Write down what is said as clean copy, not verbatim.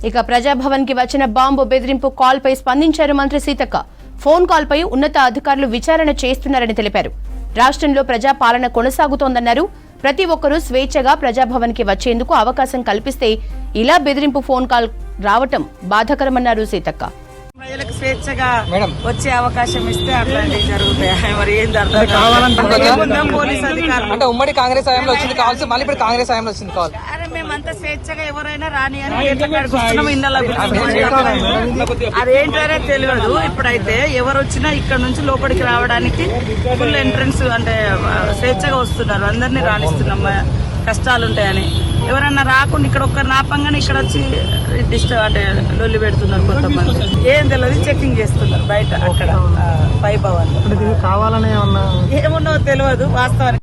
ఇక ప్రజాభవన్ కి వచ్చిన బాంబు బెదిరింపు కాల్ పై స్పందించారు మంత్రి సీతక్క. ఫోన్ కాల్ పై ఉన్నత అధికారులు విచారణ చేస్తున్నారని తెలిపారు. రాష్ట్రంలో ప్రజాపాలన కొనసాగుతోందన్నారు. ప్రతి ఒక్కరూ స్వేచ్ఛగా ప్రజాభవన్ కి వచ్చేందుకు అవకాశం కల్పిస్తే ఇలా బెదిరింపు ఫోన్ కాల్ రావటం బాధాకరమన్నారు సీతక్క. ప్రజలకు స్వేచ్ఛగా వచ్చే అవకాశం ఇస్తే అట్లాంటివి జరుగుతాయి. మరి ఏం జరుగుతుంది? పోలీస్ అధికారులు అంటే ఉమ్మడి కాంగ్రెస్ హయాంలో వచ్చింది కావాల్సి మళ్ళీ ఇప్పుడు కాంగ్రెస్ హయాంలో వచ్చింది కావాలి. అరే మేమంతా స్వేచ్ఛగా ఎవరైనా రాని అని అదేంటనే తెలియదు. ఇప్పుడైతే ఎవరు వచ్చినా ఇక్కడ నుంచి లోపలికి రావడానికి ఫుల్ ఎంట్రన్స్ అంటే స్వేచ్ఛగా వస్తున్నారు. అందరినీ రాణిస్తున్నాం. కష్టాలు ఉంటాయని ఎవరన్నా రాకుండా ఇక్కడ ఒక్కరు నాపంగానే ఇక్కడ వచ్చి డిస్టర్బ్ అంటే లొల్లి పెడుతున్నారు. కొంతమంది ఏం తెలియదు చెకింగ్ చేస్తున్నారు బయట అక్కడ పై భవన్. కావాలనే ఏమున్నో తెలియదు వాస్తవానికి.